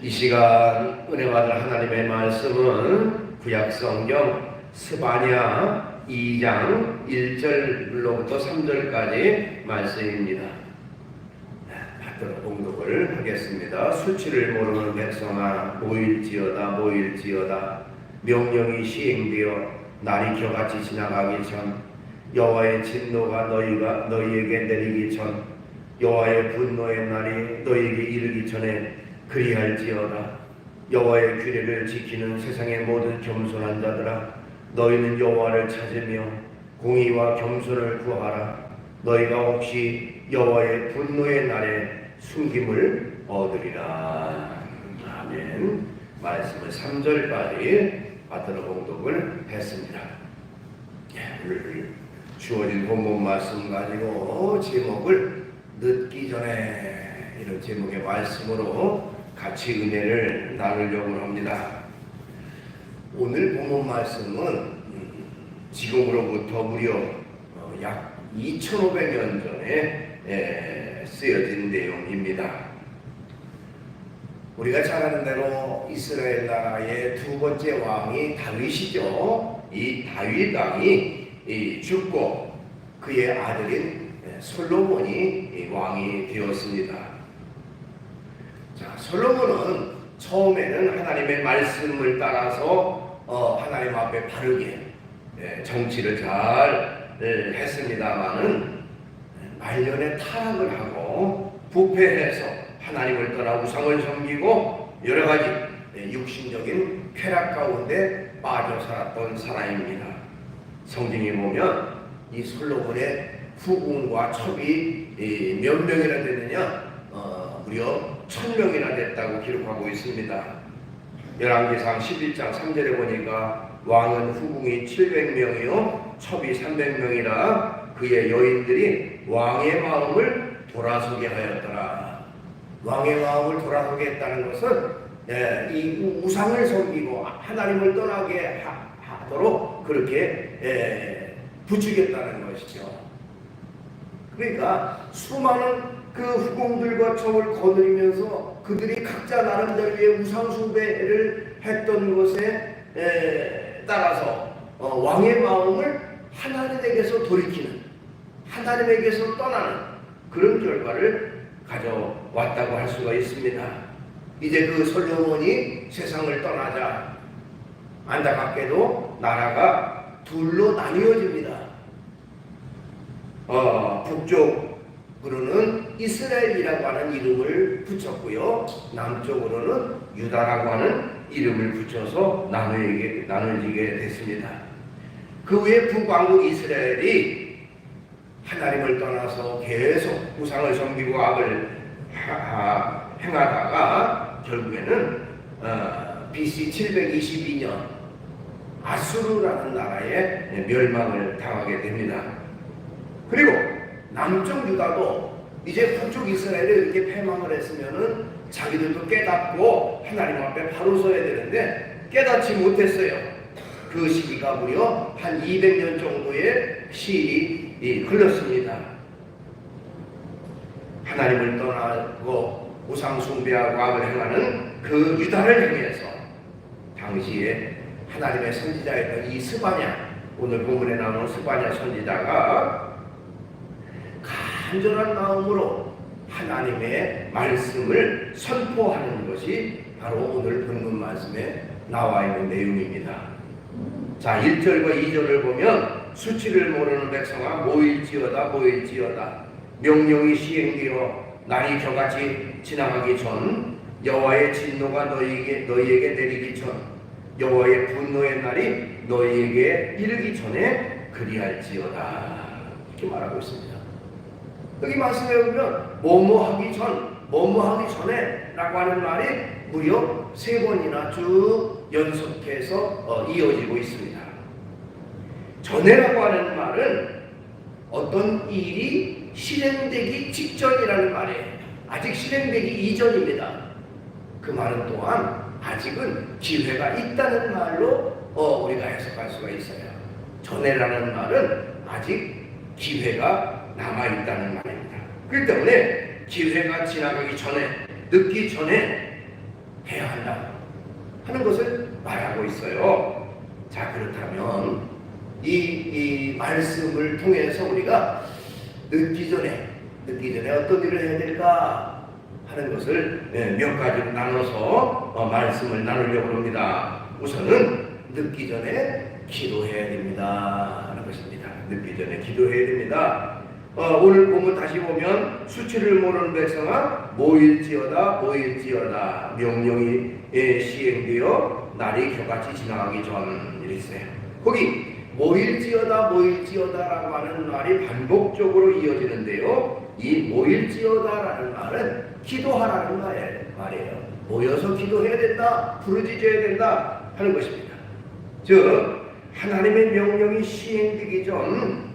이 시간 은혜 받은 하나님의 말씀은 구약성경 스바냐 2장 1절로부터 3절까지 말씀입니다. 받들어 봉독을 하겠습니다. 수치를 모르는 백성아 모일지어다 모일지어다. 명령이 시행되어 날이 겨같이 지나가기 전 여호와의 진노가 너희에게 내리기 전 여호와의 분노의 날이 너희에게 이르기 전에 그리할지어다. 여호와의 규례를 지키는 세상의 모든 겸손한 자들아, 너희는 여호와를 찾으며 공의와 겸손을 구하라. 너희가 혹시 여호와의 분노의 날에 숨김을 얻으리라. 아멘. 말씀을 3절까지 받들어 봉독을 했습니다. 오늘 주어진 본문 말씀 가지고 제목을 늦기 전에, 이런 제목의 말씀으로 같이 은혜를 나누려고 합니다. 오늘 본문 말씀은 지금으로부터 무려 약 2500년 전에 쓰여진 내용입니다. 우리가 잘 아는 대로 이스라엘 나라의 두 번째 왕이 다윗이죠. 이 다윗 왕이 죽고 그의 아들인 솔로몬이 왕이 되었습니다. 자, 솔로몬은 처음에는 하나님의 말씀을 따라서 하나님 앞에 바르게 정치를 잘 했습니다마는 말년에 타락을 하고 부패해서 하나님을 떠나 우상을 섬기고 여러 가지 육신적인 쾌락 가운데 빠져 살았던 사람입니다. 성경에 보면 이 솔로몬의 후궁과 첩이 몇 명이나 됐느냐? 무려 1000명이나 됐다고 기록하고 있습니다. 열왕기상 11장 3절에 보니까 왕은 후궁이 700명이요 첩이 300명이라 그의 여인들이 왕의 마음을 돌아서게 하였더라. 왕의 마음을 돌아서게 했다는 것은 이 우상을 섬기고 하나님을 떠나게 하도록 그렇게 부추겼다는 것이죠. 그러니까 수많은 그 후궁들과 첩을 거느리면서 그들이 각자 나름대로의 우상 숭배를 했던 것에 따라서 왕의 마음을 하나님에게서 돌이키는, 하나님에게서 떠나는 그런 결과를 가져왔다고 할 수가 있습니다. 이제 그 솔로몬이 세상을 떠나자 안타깝게도 나라가 둘로 나뉘어집니다. 북쪽으로는 이스라엘이라고 하는 이름을 붙였고요, 남쪽으로는 유다라고 하는 이름을 붙여서 나눠지게 됐습니다. 그 후에 북왕국 이스라엘이 하나님을 떠나서 계속 우상을 섬기고 악을 행하다가 결국에는 BC 722년 아수르라는 나라에 멸망을 당하게 됩니다. 그리고 남쪽 유다도 이제 북쪽 이스라엘이 이렇게 패망을 했으면은 자기들도 깨닫고 하나님 앞에 바로 서야 되는데 깨닫지 못했어요. 그 시기가 무려 한 200년 정도의 시일이 흘렀습니다. 하나님을 떠나고 우상 숭배하고 악을 행하는 그 유다를 향해서 당시에 하나님의 선지자였던 이 스바냐, 오늘 본문에 나오는 스바냐 선지자가 간절한 마음으로 하나님의 말씀을 선포하는 것이 바로 오늘 본문 말씀에 나와 있는 내용입니다. 자, 1절과 2절을 보면 수치를 모르는 백성아 모일지어다 모일지어다. 명령이 시행되어 날이 겨같이 지나가기 전 여호와의 진노가 너희에게 내리기 전 여호와의 분노의 날이 너희에게 이르기 전에 그리할지어다. 이렇게 말하고 있습니다. 여기 말씀에 보면 뭐뭐하기 전에 라고 하는 말이 무려 3번이나 쭉 연속해서 이어지고 있습니다. 전에라고 하는 말은 어떤 일이 실행되기 직전이라는 말이에요. 아직 실행되기 이전입니다. 그 말은 또한 아직은 기회가 있다는 말로 우리가 해석할 수가 있어요. 전에라는 말은 아직 기회가 남아있다는 말입니다. 그렇기 때문에 기회가 지나가기 전에, 늦기 전에 한다 하는 것을 말하고 있어요. 자, 그렇다면 이 말씀을 통해서 우리가 늦기 전에 어떤 일을 해야 될까 하는 것을 몇 가지로 나눠서 말씀을 나누려고 합니다. 우선은 늦기 전에 기도해야 됩니다 하는 것입니다. 늦기 전에 기도해야 됩니다. 오늘 보면 다시 보면 수치를 모르는 백성아 모일지어다 명령이 시행되어 날이 겨같이 지나가기 전 이랬어요. 거기 모일지어다라고 하는 말이 반복적으로 이어지는데요. 이 모일지어다라는 말은 기도하라는 말이에요. 모여서 기도해야 된다, 부르짖어야 된다 하는 것입니다. 즉 하나님의 명령이 시행되기 전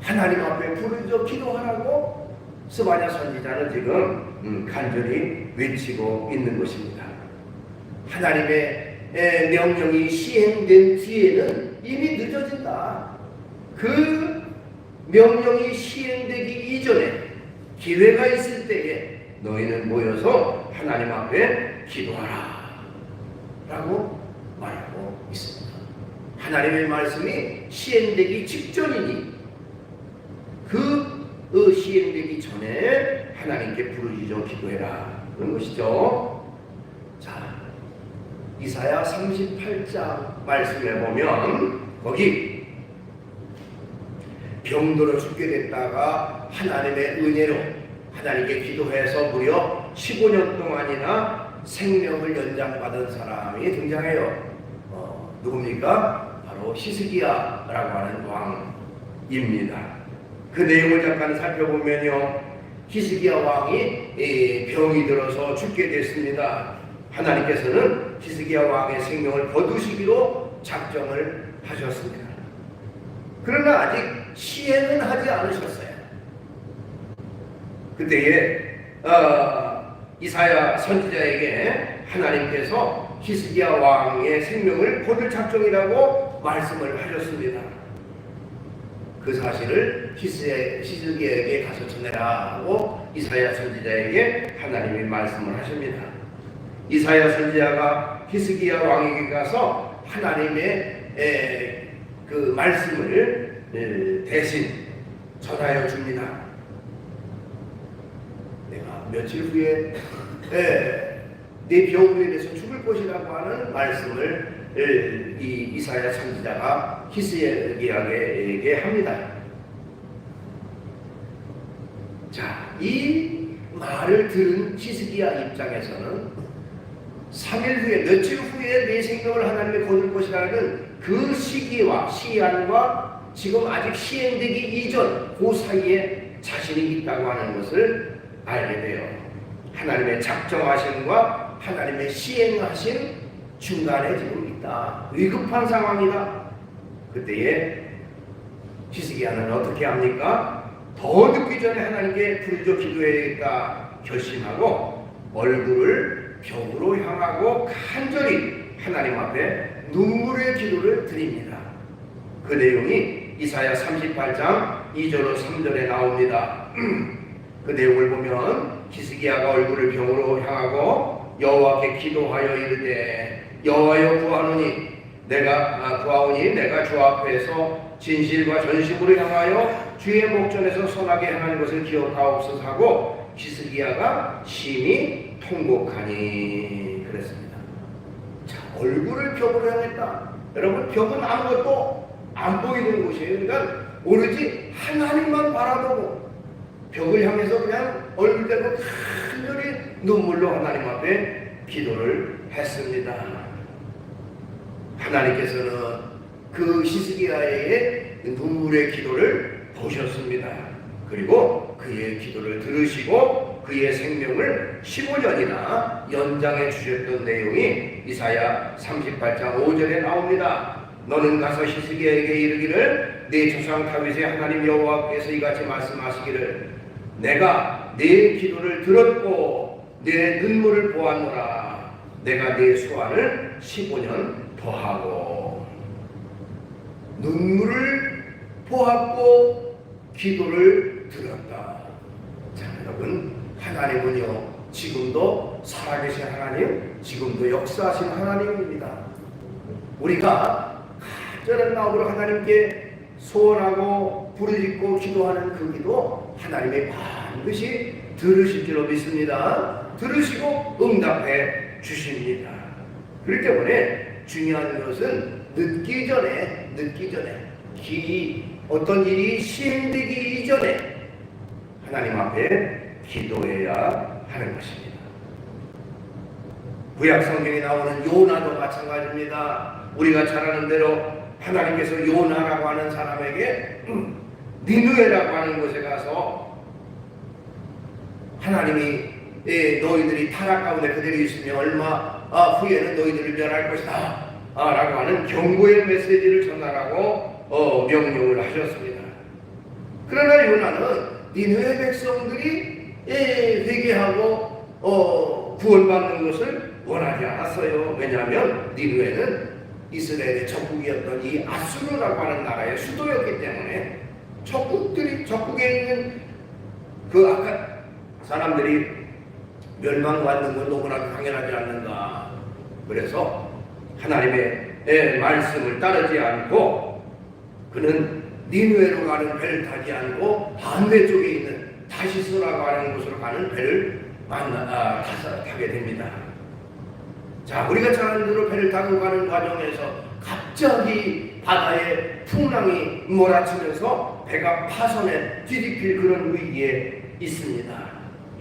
하나님 앞에 부르짖어 기도하라고 스바냐 선지자는 지금 간절히 외치고 있는 것입니다. 하나님의 명령이 시행된 뒤에는 이미 늦어진다. 그 명령이 시행되기 이전에 기회가 있을 때에 너희는 모여서 하나님 앞에 기도하라 라고 말하고 있습니다. 하나님의 말씀이 시행되기 직전이니 그 시행되기 전에 하나님께 부르짖어 기도해라 그런 것이죠. 자, 이사야 38장 말씀에 보면 거기 병들어 죽게 됐다가 하나님의 은혜로 하나님께 기도해서 무려 15년 동안이나 생명을 연장받은 사람이 등장해요. 누굽니까? 바로 히스기야라고 하는 왕입니다. 그 내용을 잠깐 살펴보면요, 히스기야 왕이 병이 들어서 죽게 됐습니다. 하나님께서는 히스기야 왕의 생명을 거두시기로 작정을 하셨습니다. 그러나 아직 시행은 하지 않으셨어요. 그때에 이사야 선지자에게 하나님께서 히스기야 왕의 생명을 거둘 작정이라고 말씀을 하셨습니다. 그 사실을 히스기야에게 가서 전해라고 이사야 선지자에게 하나님이 말씀을 하십니다. 이사야 선지자가 히스기야 왕에게 가서 하나님의 그 말씀을 대신 전하여 줍니다. 내가 며칠 후에 네 병으로 인해서 죽을 것이라고 하는 말씀을 이사야 선지자가 히스기야에게 합니다. 자, 이 말을 들은 히스기야 입장에서는 3일 후에, 며칠 후에 내 생명을 하나님께 거둘 것이라는 그 시기와 시한과 지금 아직 시행되기 이전 그 사이에 자신이 있다고 하는 것을 알게 돼요. 하나님의 작정하심과 하나님의 시행하심 중간에 지금 있다. 위급한 상황이다. 그때에 히스기야는 어떻게 합니까? 더 늦기 전에 하나님께 부르짖어 기도해야겠다 결심하고 얼굴을 벽으로 향하고 간절히 하나님 앞에 눈물의 기도를 드립니다. 그 내용이 이사야 38장 2절로 3절에 나옵니다. 그 내용을 보면 히스기야가 얼굴을 벽으로 향하고 여호와께 기도하여 이르되 여호와여 구하오니 내가 주 앞에서 진실과 전심으로 향하여 주의 목전에서 선하게 행하는 것을 기억하옵소서 하고 히스기야가 심히 통곡하니 그랬습니다. 자, 얼굴을 벽으로 향했다. 여러분, 벽은 아무것도 안 보이는 곳이에요. 그러니까 오로지 하나님만 바라보고 벽을 향해서 그냥 얼굴 대고 간절히 눈물로 하나님 앞에 기도를 했습니다. 하나님께서는 그 히스기야의 눈물의 기도를 보셨습니다. 그리고 그의 기도를 들으시고 그의 생명을 15년이나 연장해 주셨던 내용이 이사야 38장 5절에 나옵니다. 너는 가서 히스기야에게 이르기를 네 조상 다윗의 하나님 여호와께서 이같이 말씀하시기를 내가 네 기도를 들었고 네 눈물을 보았노라. 내가 네 소원을 15년 더하고. 눈물을 보았고 기도를 들었다. 자, 여러분, 하나님은요 지금도 살아계신 하나님, 지금도 역사하신 하나님입니다. 우리가 간절한 마음으로 하나님께 소원하고 부르짖고 기도하는 그 기도 하나님이 반드시 들으실 줄로 믿습니다. 들으시고 응답해 주십니다. 그렇기 때문에 중요한 것은 늦기 전에 어떤 일이 시행되기 이전에 하나님 앞에 기도해야 하는 것입니다. 구약 성경에 나오는 요나도 마찬가지입니다. 우리가 잘 아는 대로 하나님께서 요나라고 하는 사람에게 니느웨라고 하는 곳에 가서 하나님이 너희들이 타락 가운데 그대로 있으면 얼마 후에는 너희들을 멸할 것이다 라고 하는 경고의 메시지를 전하라고 명령을 하셨습니다. 그러나 요나는 니느웨 백성들이 회개하고 구원받는 것을 원하지 않았어요. 왜냐하면 니느웨는 이스라엘의 적국이었던 이 아수르라고 하는 나라의 수도였기 때문에 적국에 있는 그 악한 사람들이 멸망받는 건 너무나도 당연하지 않는가. 그래서 하나님의 말씀을 따르지 않고 그는 니느웨로 가는 배를 타지 않고 반대쪽에 있는 다시스라고 하는 곳으로 가는 배를 타게 됩니다. 자, 우리가 잘 아는 대로 배를 타고 가는 과정에서 갑자기 바다에 풍랑이 몰아치면서 배가 파손해 뒤집힐 그런 위기에 있습니다.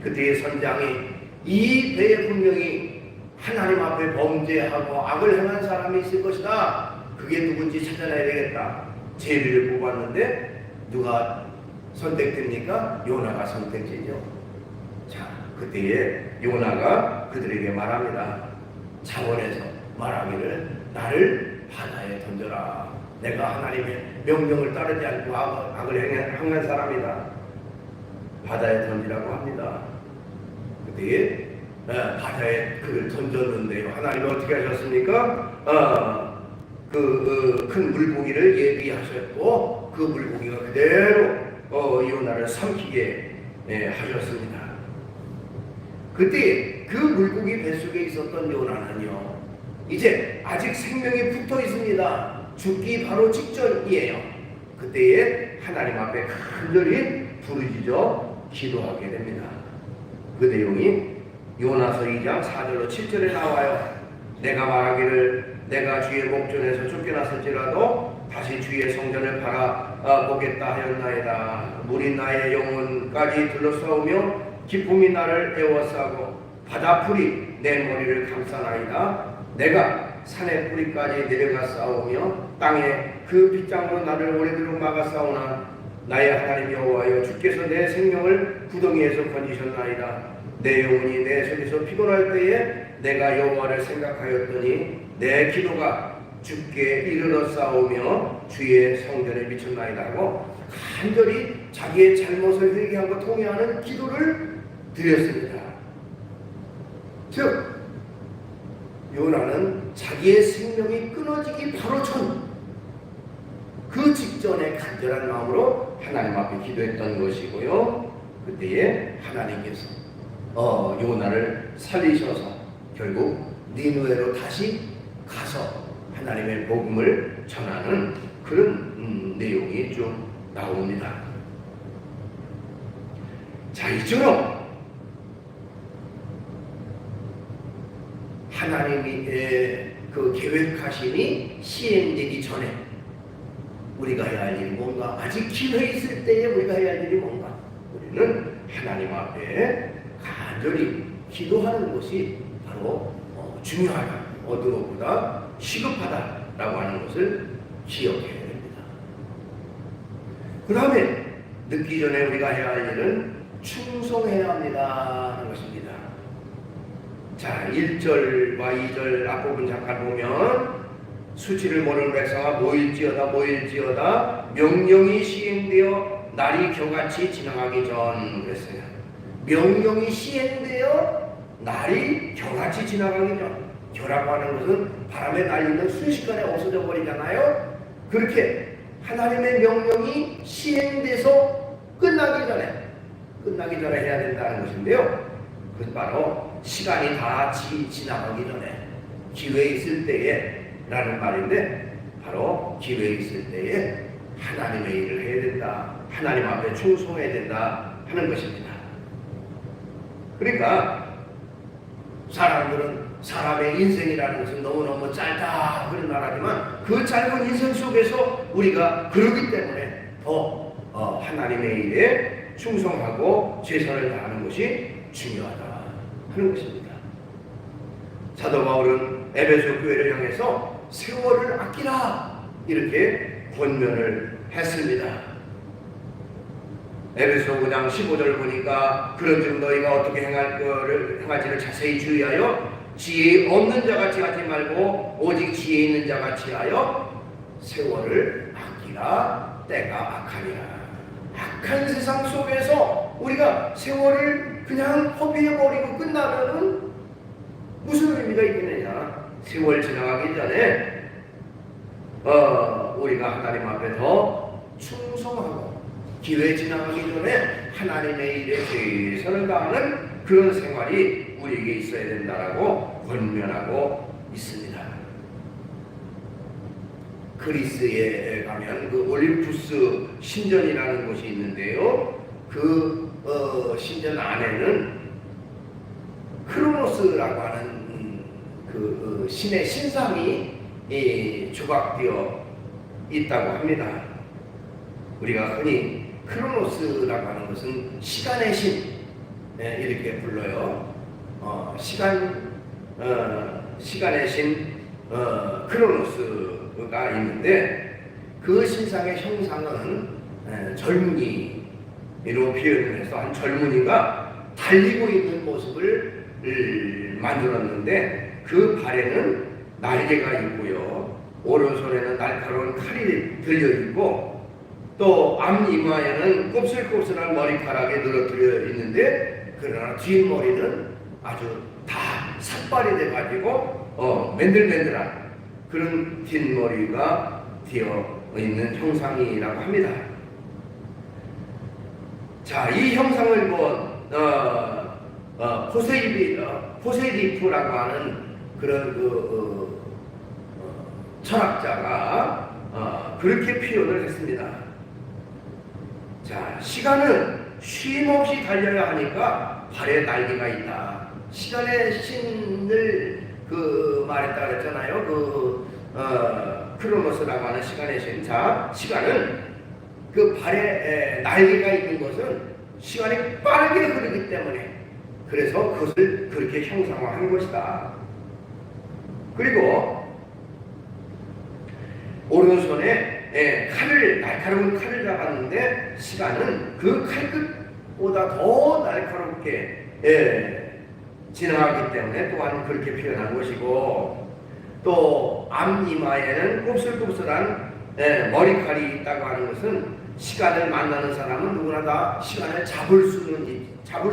그때의 선장이 이 배에 분명히 하나님 앞에 범죄하고 악을 행한 사람이 있을 것이다. 그게 누군지 찾아내야 되겠다. 제비를 뽑았는데 누가 선택됩니까? 요나가 선택되죠. 자, 그때에 요나가 그들에게 말합니다. 차원에서 말하기를 나를 바다에 던져라. 내가 하나님의 명령을 따르지 않고 악을 행한 사람이다. 바다에 던지라고 합니다. 그때에 바다에 그를 던졌는데요. 하나님은 어떻게 하셨습니까? 큰 물고기를 예비하셨고 그 물고기가 그대로 요나를 삼키게 하셨습니다. 그때 그 물고기 뱃속에 있었던 요나는요, 이제 아직 생명이 붙어 있습니다. 죽기 바로 직전이에요. 그때에 하나님 앞에 간절히 부르짖어 기도하게 됩니다. 그 내용이 요나서 2장 4절로 7절에 나와요. 내가 말하기를 내가 주의 목전에서 쫓겨났을지라도 다시 주의 성전을 바라보겠다 하였나이다. 물이 나의 영혼까지 둘러싸우며 기쁨이 나를 에워싸고 바다풀이 내 머리를 감싸나이다. 내가 산의 뿌리까지 내려가 싸우며 땅에 그 빗장으로 나를 오래도록 막아 싸우나 나의 하나님 여호와여 주께서 내 생명을 구덩이에서 건지셨나이다. 내 영혼이 내 속에서 피곤할 때에 내가 여호와를 생각하였더니 내 기도가 주께 이르러 싸우며 주의 성전에 미쳤나이다 하고 간절히 자기의 잘못을 회개하고 통회하는 기도를 드렸습니다. 즉 요나는 자기의 생명이 끊어지기 바로 전 그 직전에 간절한 마음으로 하나님 앞에 기도했던 것이고요. 그때에 하나님께서 요나를 살리셔서 결국 니느웨로 다시 가서 하나님의 복음을 전하는 그런 내용이 쭉 나옵니다. 자, 이처럼 하나님의 그 계획하심이 시행되기 전에 우리가 해야 할 일이 뭔가, 아직 기회 있을 때에 우리가 해야 할 일이 뭔가, 우리는 하나님 앞에 간절히 기도하는 것이 바로 중요하다, 어느 것보다 시급하다라고 하는 것을 기억해야 됩니다. 그 다음에 늦기 전에 우리가 해야 할 일은 충성해야 합니다 하는 것입니다. 자, 1절과 2절 앞부분 잠깐 보면 수치를 모르는 백성아 모일지어다 명령이 시행되어 날이 겨같이 지나가기 전 그랬어요. 명령이 시행되어 날이 겨같이 지나가기 전. 겨라고 하는 것은 바람에 날리면 순식간에 없어져 버리잖아요. 그렇게 하나님의 명령이 시행돼서 끝나기 전에 해야 된다는 것인데요. 그 바로 시간이 다 지나가기 전에 기회 있을 때에 라는 말인데, 바로 기회 있을 때에 하나님의 일을 해야 된다, 하나님 앞에 충성해야 된다 하는 것입니다. 그러니까 사람들은 사람의 인생이라는 것은 너무너무 짧다 그런 말하지만, 그 짧은 인생 속에서 우리가 그러기 때문에 더 하나님의 일에 충성하고 최선을 다하는 것이 중요하다 하는 것입니다. 사도 바울은 에베소 교회를 향해서 세월을 아끼라 이렇게 권면을 했습니다. 에베소 5장 15절 보니까, 그런즉 너희가 어떻게 행할지를 자세히 주의하여 지혜 없는 자같이 하지 말고 오직 지혜 있는 자같이 하여 세월을 아끼라. 때가 악하니라. 악한 세상 속에서 우리가 세월을 그냥 허비해버리고 끝나면은 무슨 의미가 있겠느냐. 세월 지나가기 전에 우리가 하나님 앞에 더 충성하고, 기회 지나가기 전에 하나님의 일에 최선을 다하는 그런 생활이 우리에게 있어야 된다라고 권면하고 있습니다. 그리스에 가면 그 올림푸스 신전이라는 곳이 있는데요, 그 신전 안에는 크로노스라고 하는 그 신의 신상이 조각되어 있다고 합니다. 우리가 흔히 크로노스라고 하는 것은 시간의 신 이렇게 불러요. 시간의 신 크로노스가 있는데, 그 신상의 형상은 젊은이로 표현을 해서 한 젊은이가 달리고 있는 모습을 만들었는데, 그 발에는 날개가 있고요, 오른손에는 날카로운 칼이 들려있고, 또 앞이마에는 곱슬곱슬한 머리카락이 늘어뜨려 있는데, 그러나 뒷머리는 아주 다 삭발이 돼가지고 맨들맨들한 그런 뒷머리가 되어 있는 형상이라고 합니다. 자, 이 형상을 본 포세이디프라고 하는 그런 철학자가 그렇게 표현을 했습니다. 자, 시간은 쉼없이 달려야 하니까 발에 날개가 있다. 시간의 신을 말했다 그랬잖아요. 크로노스라고 하는 시간의 신. 자, 시간은 그 발에 날개가 있는 것은 시간이 빠르게 흐르기 때문에, 그래서 그것을 그렇게 형상화한 것이다. 그리고 오른손에 날카로운 칼을 잡았는데, 시간은 그 칼끝보다 더 날카롭게 지나가기 때문에 또한 그렇게 표현한 것이고, 또 앞이마에는 곱슬곱슬한 머리칼이 있다고 하는 것은, 시간을 만나는 사람은 누구나 다 시간을 잡을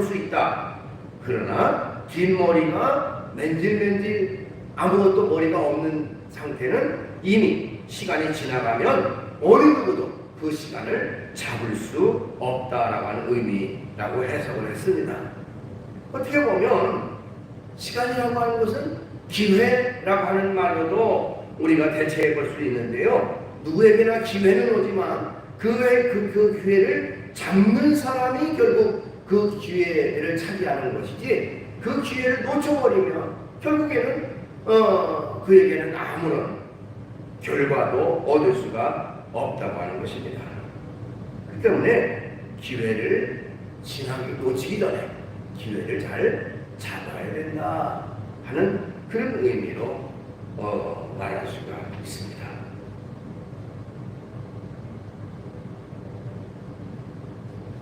수 있다. 그러나 뒷머리가 맨질맨질 아무것도 머리가 없는 상태는 이미 시간이 지나가면 어느 누구도 그 시간을 잡을 수 없다라고 하는 의미라고 해석을 했습니다. 어떻게 보면 시간이라고 하는 것은 기회라고 하는 말로도 우리가 대체해 볼 수 있는데요, 누구에게나 기회는 오지만 그 기회를 잡는 사람이 결국 그 기회를 차지하는 것이지, 그 기회를 놓쳐버리면 결국에는 그에게는 아무런 결과도 얻을 수가 없다고 하는 것입니다. 그 때문에 기회를 놓치기 전에 기회를 잘 잡아야 된다 하는 그런 의미로 말할 수가 있습니다.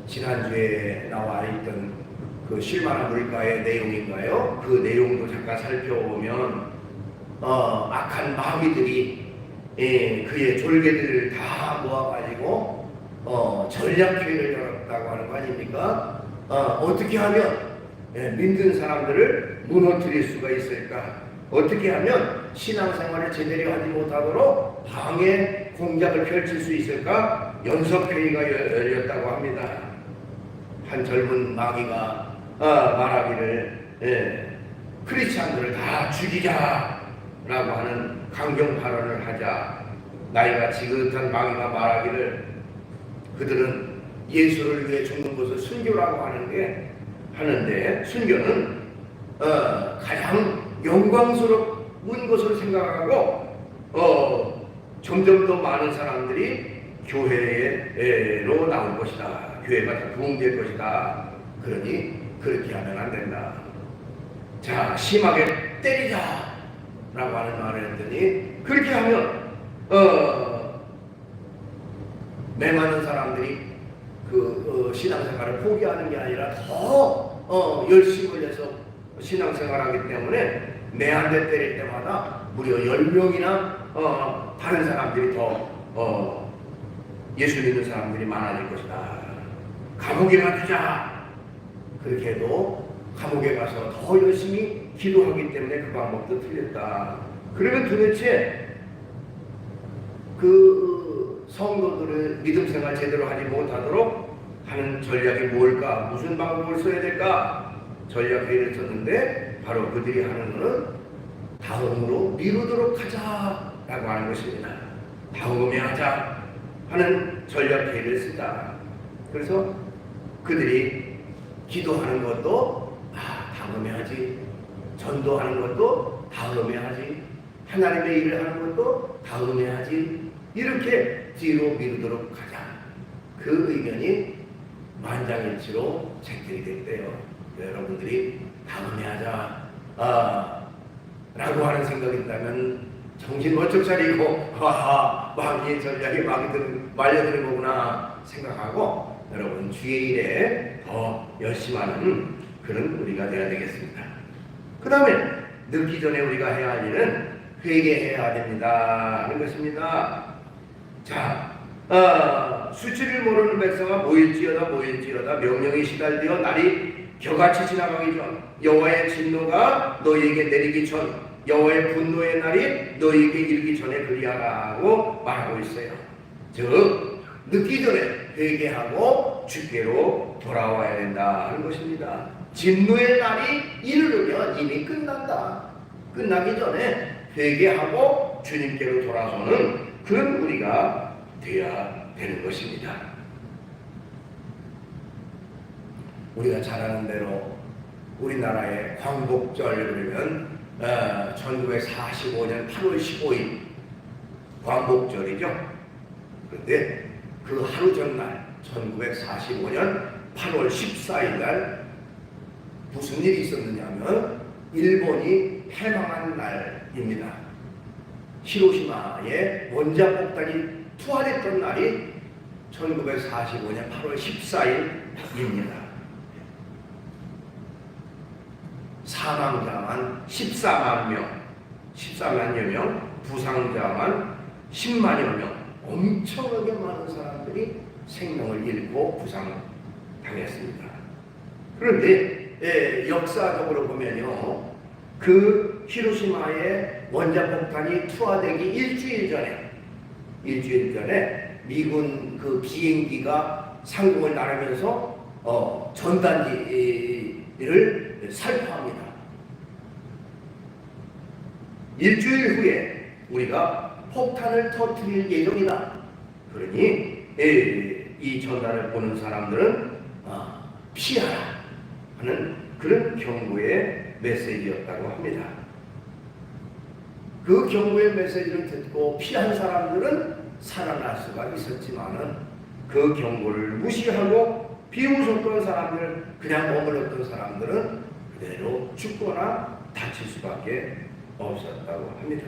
지난주에 나와 있던 그 실만한 물가의 내용인가요? 그 내용도 잠깐 살펴보면 악한 마귀들이 그의 졸개들을 다 모아가지고 전략회의를 열었다고 하는 거 아닙니까? 어떻게 하면 믿는 사람들을 무너뜨릴 수가 있을까? 어떻게 하면 신앙생활을 제대로 하지 못하도록 방해 공작을 펼칠 수 있을까? 연석회의가 열렸다고 합니다. 한 젊은 마귀가 말하기를 크리스찬들을 다 죽이자라고 하는 강경 발언을 하자 나이가 지긋한 마귀가 말하기를 그들은 예수를 위해 죽는 것을 순교라고 하는데 순교는 가장 영광스러운 것을 생각하고 점점 더 많은 사람들이 교회로 나올 것이다. 교회가 더 부흥될 것이다. 그러니 그렇게 하면 안 된다. 자, 심하게 때리자 라고 하는 말을 했더니 그렇게 하면 많은 사람들이 신앙생활을 포기하는 게 아니라 더 열심을 해서 신앙생활하기 때문에 내 한 대 때릴 때마다 무려 10명이나 다른 사람들이 더 예수 믿는 사람들이 많아질 것이다. 감옥에 가두자. 그렇게 해도 감옥에 가서 더 열심히 기도하기 때문에 그 방법도 틀렸다. 그러면 도대체 그 성도들의 믿음 생활 제대로 하지 못하도록 하는 전략이 뭘까? 무슨 방법을 써야 될까? 전략회의를 썼는데 바로 그들이 하는 것은 다음으로 미루도록 하자라고 하는 것입니다. 다음에 하자 하는 전략회의를 쓰다. 그래서 그들이 기도하는 것도 다음에 하지, 전도하는 것도 다음에 하지, 하나님의 일을 하는 것도 다음에 하지, 이렇게 뒤로 미루도록 하자. 그 의견이 만장일치로 채택이 됐대요. 여러분들이 다음에 하자 라고 하는 생각이 있다면 정신 번쩍 차리고 마귀의 전략이 말려드는 거구나 생각하고 여러분 주의 일에 더 열심히 하는 그런 우리가 되어야 되겠습니다. 그 다음에 늦기 전에 우리가 해야 할 일은 회개해야 됩니다 하는 것입니다. 자, 수치를 모르는 백성아 모일지어다 명령이 시달되어 날이 겨같이 지나가기 전 여호와의 진노가 너희에게 내리기 전 여호와의 분노의 날이 너희에게 이르기 전에 그리하라고 말하고 있어요. 즉 늦기 전에 회개하고 주께로 돌아와야 된다 하는 것입니다. 진노의 날이 이르려면 이미 끝난다. 끝나기 전에 회개하고 주님께로 돌아서는 그런 우리가 되어야 되는 것입니다. 우리가 잘 아는 대로 우리나라의 광복절 그러면 1945년 8월 15일 광복절이죠. 그런데 그 하루 전날 1945년 8월 14일 날 무슨 일이 있었느냐면 일본이 패망한 날입니다. 히로시마에 원자폭탄이 투하됐던 날이 1945년 8월 14일입니다. 사망자만 14만여 명, 부상자만 10만여 명, 엄청나게 많은 사람들이 생명을 잃고 부상당했습니다. 그런데 역사적으로 보면요, 그 히로시마의 원자폭탄이 투하되기 일주일 전에 미군 그 비행기가 상공을 나르면서 전단지를 살포합니다. 일주일 후에 우리가 폭탄을 터뜨릴 예정이다. 그러니 이 전단을 보는 사람들은 피하라 하는 그런 경고의 메시지였다고 합니다. 그 경고의 메시지를 듣고 피한 사람들은 살아날 수가 있었지만은 그 경고를 무시하고 비웃었던 사람들, 그냥 머물렀던 사람들은 그대로 죽거나 다칠 수밖에 없었다고 합니다.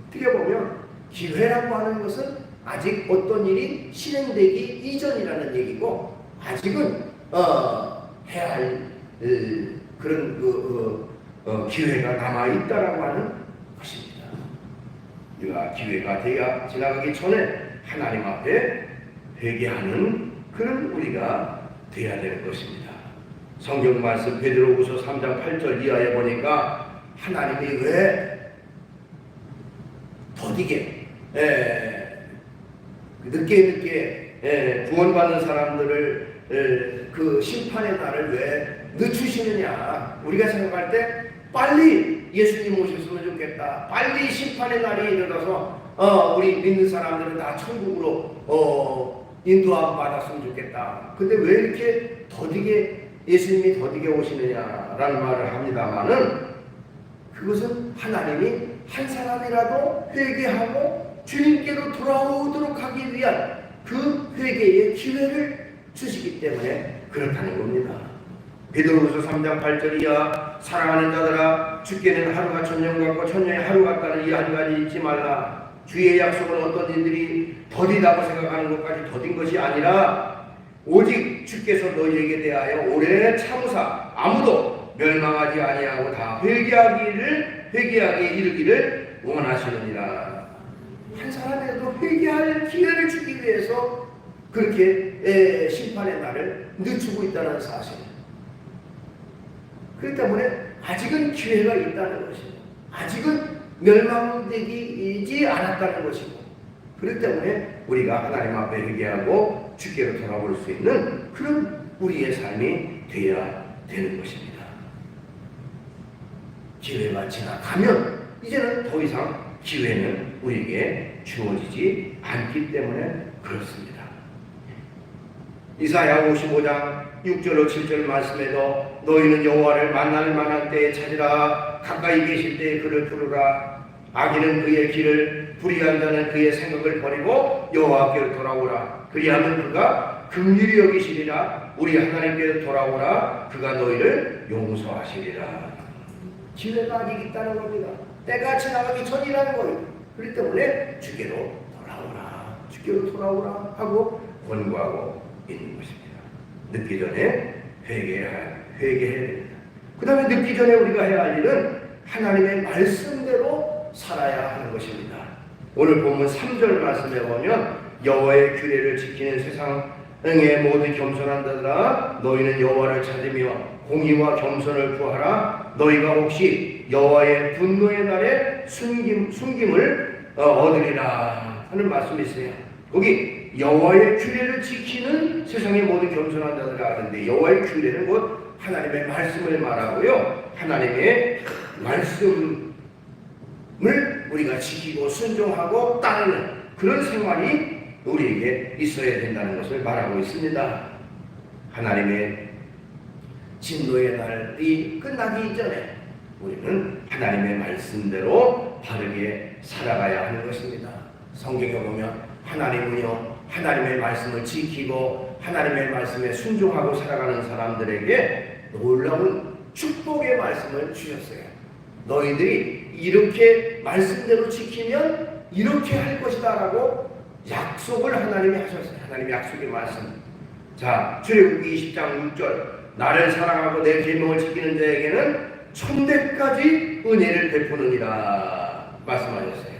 어떻게 보면 기회라고 하는 것은 아직 어떤 일이 실행되기 이전이라는 얘기고 아직은 해야 할 그런 기회가 남아있다라고 하는 것입니다. 우리가 기회가 되어 지나가기 전에 하나님 앞에 회개하는 그런 우리가 되어야 되는 것입니다. 성경 말씀 베드로후서 3장 8절 이하에 보니까 하나님이 왜 더디게 늦게 구원받는 사람들을 그 심판의 날을 왜 늦추시느냐? 우리가 생각할 때 빨리 예수님 오셨으면 좋겠다. 빨리 심판의 날이 이르러서 우리 믿는 사람들은 다 천국으로 인도함 받았으면 좋겠다. 근데 왜 이렇게 더디게 예수님이 더디게 오시느냐라는 말을 합니다만은, 그것은 하나님이 한 사람이라도 회개하고 주님께로 돌아오도록 하기 위한 그 회개의 기회를 주시기 때문에 그렇다는 겁니다. 베드로후서 3장 8절이야 사랑하는 자들아 주께는 하루가 천년 같고 천년이 하루 같다는 이 한 가지 잊지 말라. 주의 약속은 어떤 이들이 더디다고 생각하는 것까지 더딘 것이 아니라 오직 주께서 너희에게 대하여 오래 참으사 아무도 멸망하지 아니하고 다 회개하기에 이르기를 원하시느니라. 한 사람에도 회개할 기회를 주기 위해서 그렇게 심판의 날을 늦추고 있다는 사실. 그렇기 때문에 아직은 기회가 있다는 것이고, 아직은 멸망되지 않았다는 것이고, 그렇기 때문에 우리가 하나님 앞에 회개하고 주께로 돌아올 수 있는 그런 우리의 삶이 되어야 되는 것입니다. 기회가 지나가면 이제는 더 이상 기회는 우리에게 주어지지 않기 때문에 그렇습니다. 이사야 55장 6절로 7절 말씀에도 너희는 여호와를 만날 만한 때에 찾으라. 가까이 계실 때에 그를 부르라. 악인은 그의 길을, 불의한 자는 그의 생각을 버리고 여호와께로 돌아오라. 그리하면 그가 긍휼히 여기시리라. 우리 하나님께로 돌아오라. 그가 너희를 용서하시리라. 기회가 아직 있다는 겁니다. 때가 지나가기 전이라는 거예요. 그렇기 때문에 주께로 돌아오라, 주께로 돌아오라 하고 권고하고 있는 것입니다. 늦기 전에 회개해야 됩니다. 그 다음에 늦기 전에 우리가 해야 할 일은 하나님의 말씀대로 살아야 하는 것입니다. 오늘 본문 3절 말씀에 보면 여호와의 규례를 지키는 세상의 모든 겸손한 자들아 너희는 여호와를 찾으며 공의와 겸손을 구하라. 너희가 혹시 여호와의 분노의 날에 숨김을 얻으리라 하는 말씀이 있어요. 거기 여호와의 규례를 지키는 세상의 모든 겸손한 자들아 하는데, 여호와의 규례는 곧 하나님의 말씀을 말하고요, 하나님의 말씀을 우리가 지키고 순종하고 따르는 그런 생활이 우리에게 있어야 된다는 것을 말하고 있습니다. 하나님의 진노의 날이 끝나기 이전에 우리는 하나님의 말씀대로 바르게 살아가야 하는 것입니다. 성경에 보면 하나님은요, 하나님의 말씀을 지키고 하나님의 말씀에 순종하고 살아가는 사람들에게 놀라운 축복의 말씀을 주셨어요. 너희들이 이렇게 말씀대로 지키면 이렇게 할 것이다 라고 약속을 하나님이 하셨어요. 하나님의 약속의 말씀. 자, 출애굽기 20장 6절 나를 사랑하고 내 계명을 지키는 자에게는 천대까지 은혜를 베푸느니라 말씀하셨어요.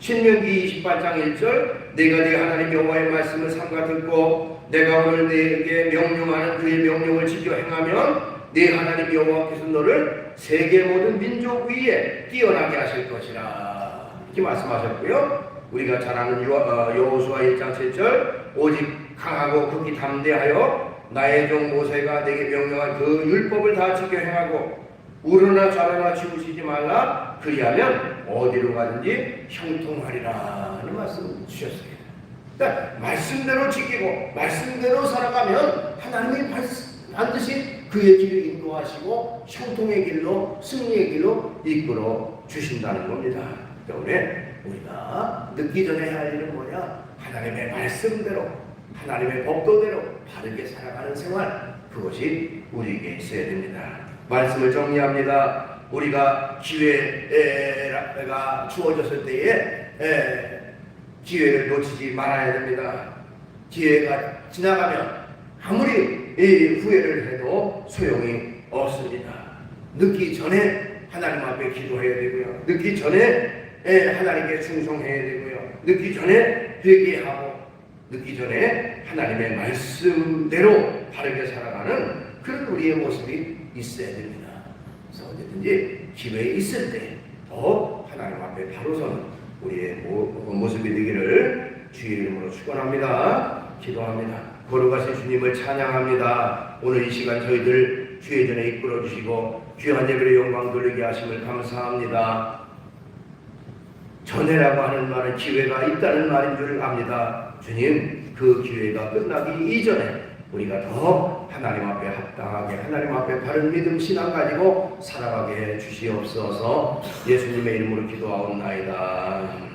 신명기 28장 1절 내가 네 하나님 여호와의 말씀을 삼가 듣고 내가 오늘 네게 명령하는 그의 명령을 지켜 행하면 네 하나님 여호와께서 너를 세계 모든 민족 위에 뛰어나게 하실 것이라 이렇게 말씀하셨고요. 우리가 잘 아는 여호수아 1장 7절 오직 강하고 극히 담대하여 나의 종 모세가 내게 명령한 그 율법을 다 지켜 행하고 우러나 좌로나 치우치지 말라. 그리하면 어디로 가든지 형통하리라 하는 말씀 주셨어요. 그러니까 말씀대로 지키고 말씀대로 살아가면 하나님이 반드시 그의 길을 인도하시고 형통의 길로 승리의 길로 이끌어 주신다는 겁니다. 때문에 우리가 늦기 전에 해야 할 일은 뭐냐? 하나님의 말씀대로 하나님의 법도대로 바르게 살아가는 생활, 그것이 우리에게 있어야 됩니다. 말씀을 정리합니다. 우리가 기회가 주어졌을 때에 기회를 놓치지 말아야 됩니다. 기회가 지나가면 아무리 후회를 해도 소용이 없습니다. 늦기 전에 하나님 앞에 기도해야 되고요. 늦기 전에 하나님께 충성해야 되고요. 늦기 전에 회개하고 늦기 전에 하나님의 말씀대로 바르게 살아가는 그런 우리의 모습이 있어야 됩니다. 그래서 언제든지 기회 있을 때 더 하나님 앞에 바로 서는 우리의 모습이 되기를 주의 이름으로 축원합니다. 기도합니다. 걸어가신 주님을 찬양합니다. 오늘 이 시간 저희들 주의 전에 이끌어 주시고 귀한 예배의 영광 돌리게 하심을 감사합니다. 전해라고 하는 말은 기회가 있다는 말인 줄 압니다. 주님, 그 기회가 끝나기 이전에 우리가 더 하나님 앞에 합당하게 하나님 앞에 바른 믿음 신앙 가지고 살아가게 해 주시옵소서. 예수님의 이름으로 기도하옵나이다.